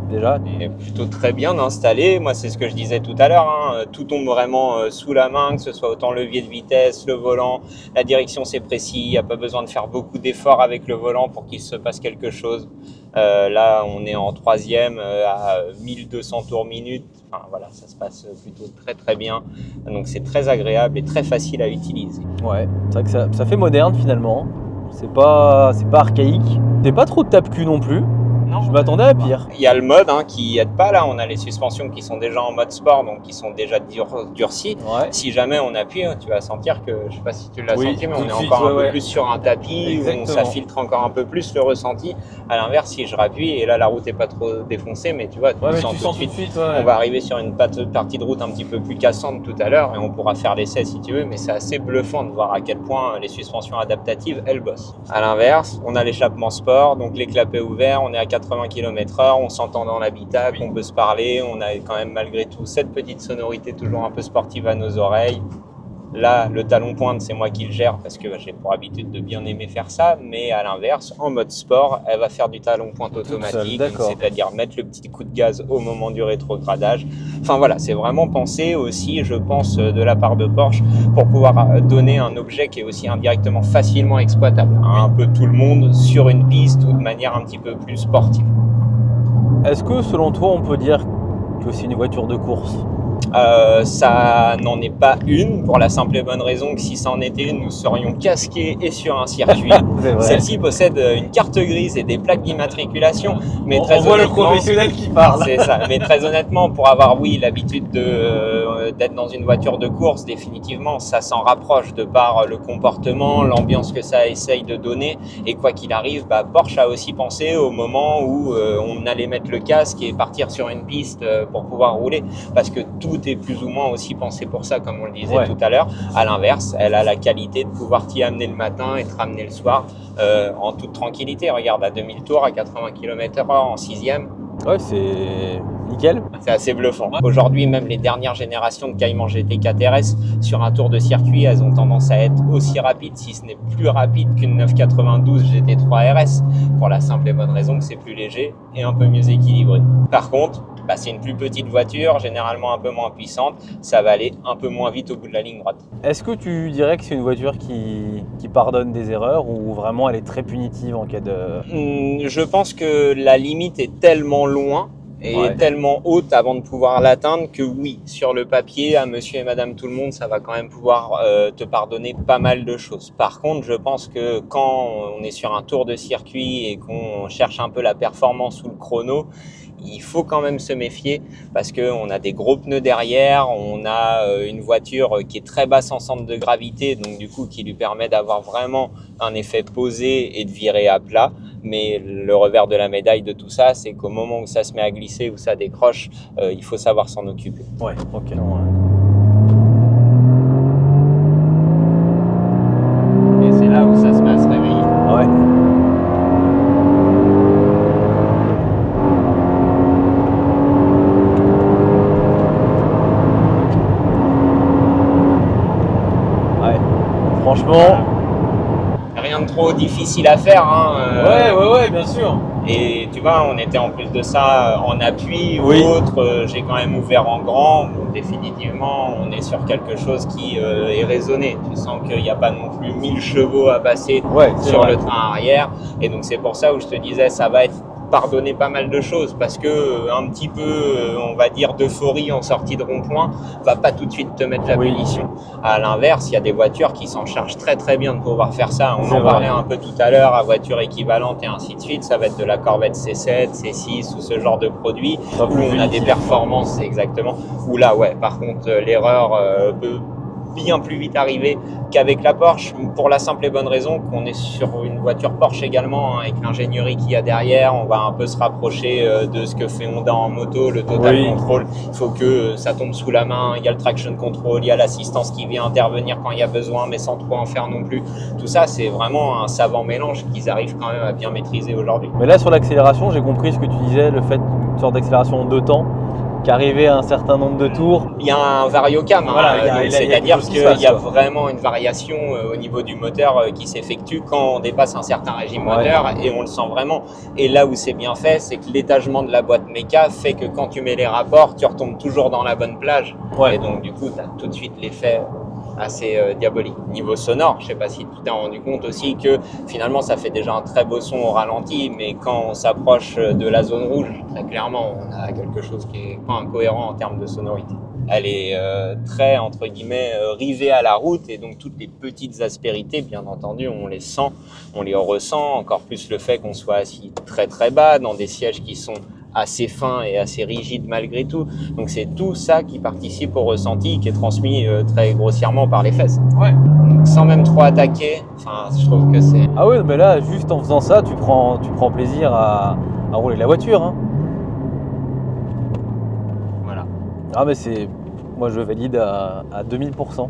déjà. On est plutôt très bien installé. Moi, c'est ce que je disais tout à l'heure. Hein. Tout tombe vraiment sous la main, que ce soit autant le levier de vitesse, le volant, la direction, c'est précis. Il n'y a pas besoin de faire beaucoup d'efforts avec le volant pour qu'il se passe quelque chose. Là, on est en 3e à 1200 tours minute. Enfin, voilà, ça se passe plutôt très très bien. Donc, c'est très agréable et très facile à utiliser. Ouais, c'est vrai que ça fait moderne finalement. C'est pas archaïque. C'est pas trop de tape-cul non plus. Non, je m'attendais à pire. Il y a le mode qui aide pas là. On a les suspensions qui sont déjà en mode sport, donc qui sont déjà durcies. Ouais. Si jamais on appuie, tu vas sentir que, je sais pas si tu l'as senti, mais on est encore un peu plus sur un tapis où ça filtre encore un peu plus le ressenti. À l'inverse, si je rappuie et là la route est pas trop défoncée, mais tu vois, tu sens tout de suite. On va arriver sur une partie de route un petit peu plus cassante tout à l'heure et on pourra faire l'essai si tu veux, mais c'est assez bluffant de voir à quel point les suspensions adaptatives elles bossent. À l'inverse, on a l'échappement sport, donc les clapets ouverts, on est à 80 km/h, on s'entend dans l'habitacle, on peut se parler, on a quand même malgré tout cette petite sonorité toujours un peu sportive à nos oreilles. Là, le talon pointe, c'est moi qui le gère parce que j'ai pour habitude de bien aimer faire ça, mais à l'inverse, en mode sport, elle va faire du talon pointe automatique, c'est-à-dire mettre le petit coup de gaz au moment du rétrogradage. Enfin voilà, c'est vraiment pensé aussi, je pense, de la part de Porsche pour pouvoir donner un objet qui est aussi indirectement facilement exploitable à un peu tout le monde sur une piste ou de manière un petit peu plus sportive. Est-ce que selon toi, on peut dire que c'est une voiture de course? Ça n'en est pas une, pour la simple et bonne raison que si ça en était une, nous serions casqués et sur un circuit. Celle-ci possède une carte grise et des plaques d'immatriculation. Mais on voit le professionnel qui parle. C'est ça. Mais très honnêtement, pour avoir, oui, l'habitude d'être dans une voiture de course, définitivement, ça s'en rapproche de par le comportement, l'ambiance que ça essaye de donner. Et quoi qu'il arrive, Porsche a aussi pensé au moment où on allait mettre le casque et partir sur une piste pour pouvoir rouler. Parce que tout est plus ou moins aussi pensé pour ça, comme on le disait tout à l'heure. À l'inverse, elle a la qualité de pouvoir t'y amener le matin et te ramener le soir en toute tranquillité. Regarde, à 2000 tours, à 80 km/h en 6e. Ouais, c'est nickel. C'est assez bluffant. Aujourd'hui, même les dernières générations de Cayman GT4 RS sur un tour de circuit, elles ont tendance à être aussi rapides, si ce n'est plus rapide qu'une 992 GT3 RS, pour la simple et bonne raison que c'est plus léger et un peu mieux équilibré. Par contre, c'est une plus petite voiture, généralement un peu moins puissante, ça va aller un peu moins vite au bout de la ligne droite. Est-ce que tu dirais que c'est une voiture qui pardonne des erreurs ou vraiment elle est très punitive en cas de... Je pense que la limite est tellement loin et tellement haute avant de pouvoir l'atteindre que oui, sur le papier, à monsieur et madame tout le monde, ça va quand même pouvoir te pardonner pas mal de choses. Par contre, je pense que quand on est sur un tour de circuit et qu'on cherche un peu la performance ou le chrono, il faut quand même se méfier parce qu'on a des gros pneus derrière, on a une voiture qui est très basse en centre de gravité, donc du coup qui lui permet d'avoir vraiment un effet posé et de virer à plat. Mais le revers de la médaille de tout ça, c'est qu'au moment où ça se met à glisser, où ça décroche, il faut savoir s'en occuper. Ouais, ok. Et c'est là où ça se met à se réveiller. Ouais. Franchement, rien de trop difficile à faire. Ouais, bien sûr. Et tu vois, on était en plus de ça en appui ou autre. J'ai quand même ouvert en grand. Donc définitivement, on est sur quelque chose qui est raisonné. Tu sens qu'il n'y a pas non plus 1000 chevaux à passer sur le train arrière. Et donc c'est pour ça où je te disais, ça va être pardonner pas mal de choses parce que un petit peu, on va dire, d'euphorie en sortie de rond-point va pas tout de suite te mettre la punition. À l'inverse, il y a des voitures qui s'en chargent très très bien de pouvoir faire ça. On en parlait un peu tout à l'heure, à voiture équivalente et ainsi de suite. Ça va être de la Corvette C7, C6 ou ce genre de produit où on a des performances exactement. Où là, par contre, l'erreur peut bien plus vite arriver qu'avec la Porsche, pour la simple et bonne raison qu'on est sur une voiture Porsche également, avec l'ingénierie qu'il y a derrière. On va un peu se rapprocher de ce que fait Honda en moto, le total control. Il faut que ça tombe sous la main, il y a le traction control, il y a l'assistance qui vient intervenir quand il y a besoin, mais sans trop en faire non plus. Tout ça, c'est vraiment un savant mélange qu'ils arrivent quand même à bien maîtriser aujourd'hui. Mais là, sur l'accélération, j'ai compris ce que tu disais, le fait d'une sorte d'accélération en 2 temps, qu'arriver à un certain nombre de tours. Il y a un variocam, c'est-à-dire qu'il y a vraiment une variation au niveau du moteur qui s'effectue quand on dépasse un certain régime moteur et on le sent vraiment. Et là où c'est bien fait, c'est que l'étagement de la boîte méca fait que quand tu mets les rapports, tu retombes toujours dans la bonne plage. Et donc du coup, tu as tout de suite l'effet assez diabolique. Niveau sonore, je sais pas si tu t'es rendu compte aussi que finalement ça fait déjà un très beau son au ralenti, mais quand on s'approche de la zone rouge, très clairement on a quelque chose qui est pas incohérent en termes de sonorité. Elle est très entre guillemets rivée à la route et donc toutes les petites aspérités, bien entendu, on les sent, on les ressent, encore plus le fait qu'on soit assis très très bas dans des sièges qui sont assez fin et assez rigide malgré tout. Donc c'est tout ça qui participe au ressenti qui est transmis très grossièrement par les fesses. Donc, sans même trop attaquer, je trouve que c'est... Ah ouais, mais là, juste en faisant ça, tu prends plaisir à rouler la voiture. Hein. Voilà. Ah mais moi je valide à 2000%.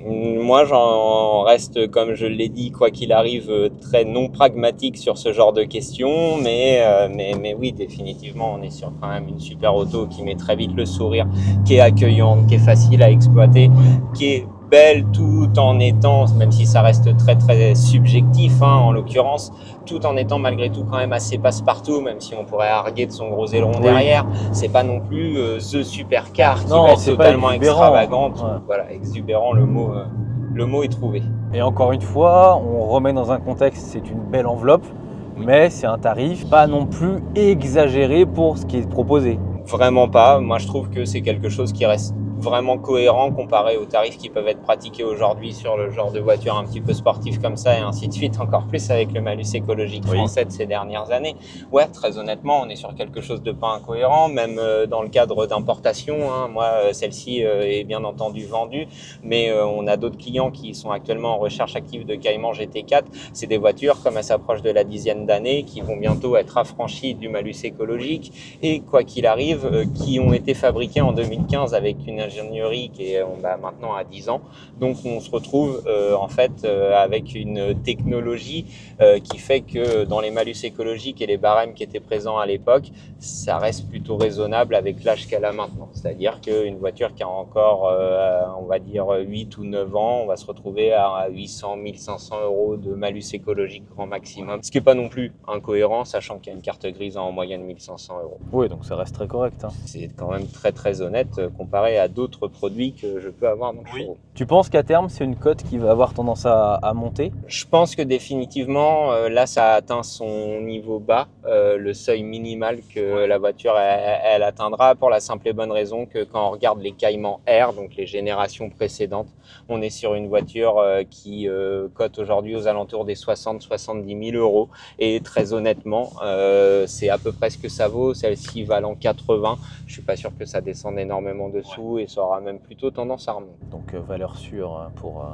Moi, j'en reste, comme je l'ai dit, quoi qu'il arrive, très non pragmatique sur ce genre de questions, mais oui, définitivement, on est sur quand même une super auto qui met très vite le sourire, qui est accueillante, qui est facile à exploiter, qui est belle tout en étant, même si ça reste très très subjectif en l'occurrence, tout en étant malgré tout quand même assez passe-partout, même si on pourrait arguer de son gros aileron derrière. C'est pas non plus the supercar qui va être totalement extravagante. Ouais. Voilà, exubérant, le mot est trouvé. Et encore une fois, on remet dans un contexte, c'est une belle enveloppe, mais c'est un tarif pas non plus exagéré pour ce qui est proposé. Vraiment pas. Moi, je trouve que c'est quelque chose qui reste vraiment cohérent comparé aux tarifs qui peuvent être pratiqués aujourd'hui sur le genre de voiture un petit peu sportif comme ça et ainsi de suite, encore plus avec le malus écologique français de ces dernières années. Ouais, très honnêtement, on est sur quelque chose de pas incohérent, même dans le cadre d'importation. Moi, celle-ci est bien entendu vendue, mais on a d'autres clients qui sont actuellement en recherche active de Cayman GT4. C'est des voitures, comme elles s'approchent de la 10e d'année, qui vont bientôt être affranchies du malus écologique et, quoi qu'il arrive, qui ont été fabriquées en 2015 avec une ingénierie qui est maintenant à 10 ans. Donc on se retrouve en fait avec une technologie qui fait que dans les malus écologiques et les barèmes qui étaient présents à l'époque, ça reste plutôt raisonnable avec l'âge qu'elle a maintenant. C'est-à-dire qu'une voiture qui a encore, on va dire 8 ou 9 ans, on va se retrouver à 800, 1500 € de malus écologique grand maximum. Ce qui n'est pas non plus incohérent, sachant qu'il y a une carte grise en moyenne 1500 €. Oui, donc ça reste très correct. C'est quand même très très honnête comparé à d'autres produits que je peux avoir dans le showroom. Tu penses qu'à terme, c'est une cote qui va avoir tendance à monter? Je pense que définitivement, là, ça a atteint son niveau bas, le seuil minimal que la voiture elle atteindra, pour la simple et bonne raison que quand on regarde les Cayman R, donc les générations précédentes, on est sur une voiture qui cote aujourd'hui aux alentours des 60-70 000 €. Et très honnêtement, c'est à peu près ce que ça vaut. Celle-ci valant 80, je suis pas sûr que ça descende énormément dessous et ça aura même plutôt tendance à remonter. Donc valeur sûre pour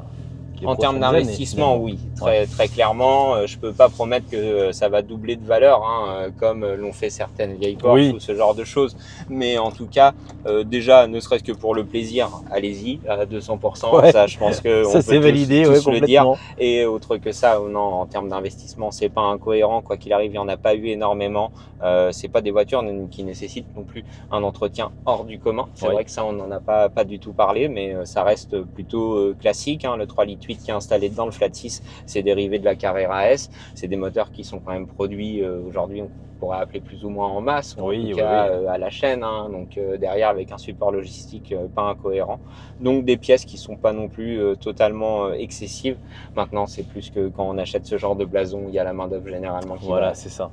les En termes prochaines années, d'investissement, finalement. oui, très clairement. Je peux pas promettre que ça va doubler de valeur, comme l'ont fait certaines vieilles Porsche ou ce genre de choses. Mais en tout cas, déjà, ne serait-ce que pour le plaisir, allez-y à 200%. Ça, je pense que ça c'est validé, tous le dire. complètement. Et autre que ça, non, en termes d'investissement, c'est pas incohérent. Quoi qu'il arrive, il y en a pas eu énormément. C'est pas des voitures qui nécessitent non plus un entretien hors du commun. C'est vrai que ça, on n'en a pas du tout parlé, mais ça reste plutôt classique. Le 3,8 litres qui est installé dedans, le flat 6, c'est dérivé de la Carrera S. C'est des moteurs qui sont quand même produits aujourd'hui, on pourrait appeler plus ou moins en masse, ou en tout cas à la chaîne, donc derrière avec un support logistique pas incohérent. Donc des pièces qui sont pas non plus totalement excessives. Maintenant, c'est plus que quand on achète ce genre de blason, il y a la main d'œuvre généralement qui va. C'est ça.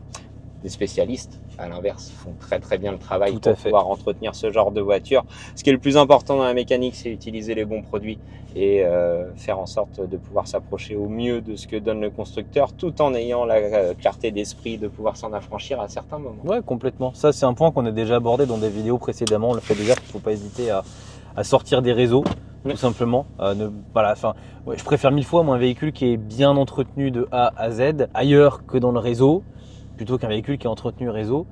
Des spécialistes, à l'inverse, font très très bien le travail pour pouvoir entretenir ce genre de voiture. Ce qui est le plus important dans la mécanique, c'est utiliser les bons produits et faire en sorte de pouvoir s'approcher au mieux de ce que donne le constructeur, tout en ayant la clarté d'esprit de pouvoir s'en affranchir à certains moments. Ouais, complètement. Ça, c'est un point qu'on a déjà abordé dans des vidéos précédemment. On le fait déjà qu'il ne faut pas hésiter à sortir des réseaux, tout simplement. Je préfère 1000 fois un véhicule qui est bien entretenu de A à Z, ailleurs que dans le réseau, plutôt qu'un véhicule qui est entretenu réseau.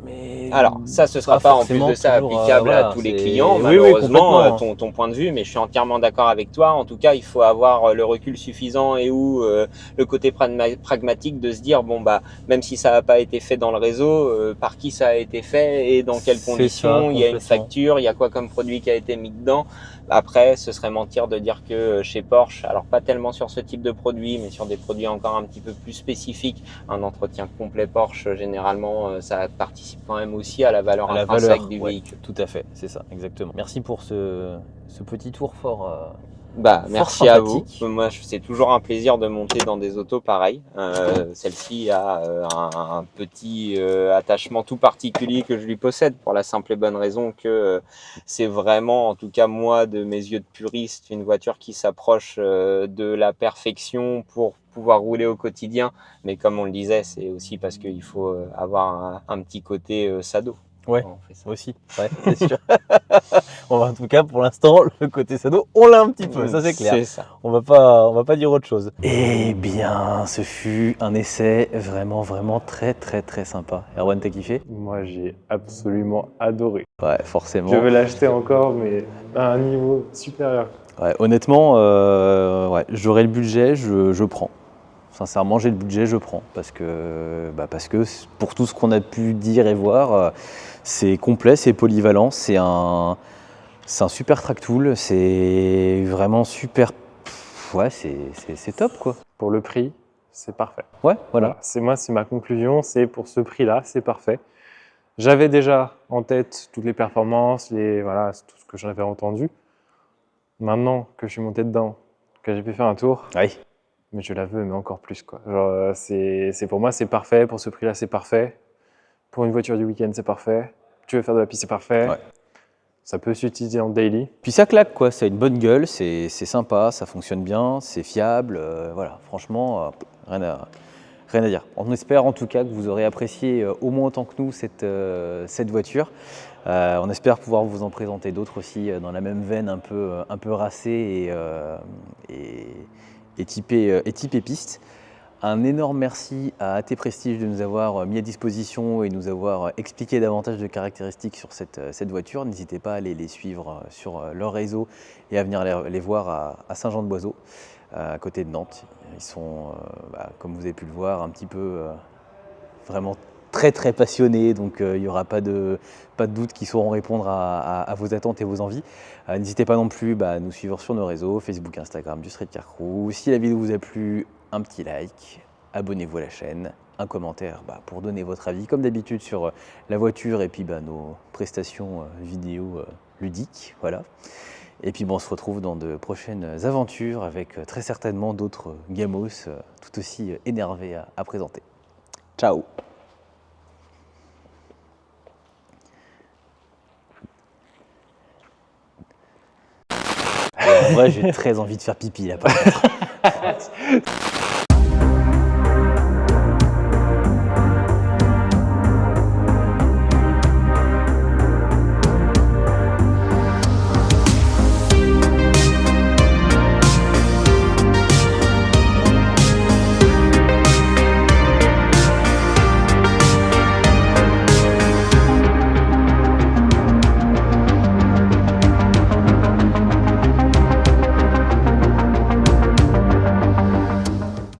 Mais alors ça, ce ne sera pas en plus de ça applicable à tous les clients, malheureusement, ton point de vue, mais je suis entièrement d'accord avec toi. En tout cas, il faut avoir le recul suffisant et le côté pragmatique de se dire, même si ça n'a pas été fait dans le réseau, par qui ça a été fait et dans quelles conditions, il y a une facture, il y a quoi comme produit qui a été mis dedans. Après, ce serait mentir de dire que chez Porsche, alors pas tellement sur ce type de produit, mais sur des produits encore un petit peu plus spécifiques, un entretien complet Porsche, généralement, ça participe quand même aussi à la valeur intrinsèque du véhicule. Tout à fait, c'est ça, exactement. Merci pour ce petit tour fort. Merci à vous. Moi, c'est toujours un plaisir de monter dans des autos pareilles. Celle-ci a un petit attachement tout particulier que je lui possède pour la simple et bonne raison que c'est vraiment, en tout cas moi, de mes yeux de puriste, une voiture qui s'approche de la perfection pour pouvoir rouler au quotidien. Mais comme on le disait, c'est aussi parce qu'il faut avoir un petit côté sado. Ouais, aussi, c'est sûr. En tout cas, pour l'instant, le côté sado, on l'a un petit peu, ça c'est clair. C'est ça. On va pas dire autre chose. Eh bien, ce fut un essai vraiment très très sympa. Erwan, t'as kiffé? Moi, j'ai absolument adoré. Ouais, forcément. Je veux l'acheter encore, mais à un niveau supérieur. Ouais, honnêtement, ouais, j'aurais le budget, je prends. Sincèrement, j'ai le budget, je prends. Parce que pour tout ce qu'on a pu dire et voir, c'est complet, c'est polyvalent, c'est un super track tool, c'est vraiment super. Ouais, c'est top quoi. Pour le prix, c'est parfait. Ouais, voilà. C'est ma conclusion, c'est pour ce prix-là, c'est parfait. J'avais déjà en tête toutes les performances, voilà, tout ce que j'en avais entendu. Maintenant que je suis monté dedans, que j'ai pu faire un tour, Oui. mais je la veux, mais encore plus, quoi. Genre, pour moi, c'est parfait. Pour ce prix-là, c'est parfait. Pour une voiture du week-end, c'est parfait. Tu veux faire de la piste, c'est parfait. Ouais. Ça peut s'utiliser en daily. Puis ça claque quoi, ça a une bonne gueule, c'est sympa, ça fonctionne bien, c'est fiable, voilà, franchement, rien à dire. On espère en tout cas que vous aurez apprécié au moins autant que nous cette voiture. On espère pouvoir vous en présenter d'autres aussi dans la même veine un peu racée et typée piste. Un énorme merci à AT Prestige de nous avoir mis à disposition et nous avoir expliqué davantage de caractéristiques sur cette voiture. N'hésitez pas à aller les suivre sur leur réseau et à venir les voir à Saint-Jean-de-Boiseau, à côté de Nantes. Ils sont, comme vous avez pu le voir, un petit peu vraiment très très passionnés, donc il n'y aura pas de doute qu'ils sauront répondre à vos attentes et vos envies. N'hésitez pas non plus à nous suivre sur nos réseaux, Facebook, Instagram du Street Car Crew. Si la vidéo vous a plu, un petit like, abonnez-vous à la chaîne, un commentaire pour donner votre avis, comme d'habitude sur la voiture et puis nos prestations vidéo ludiques. Voilà. Et puis on se retrouve dans de prochaines aventures avec très certainement d'autres gamos tout aussi énervés à présenter. Ciao! En vrai, j'ai très envie de faire pipi là par contre.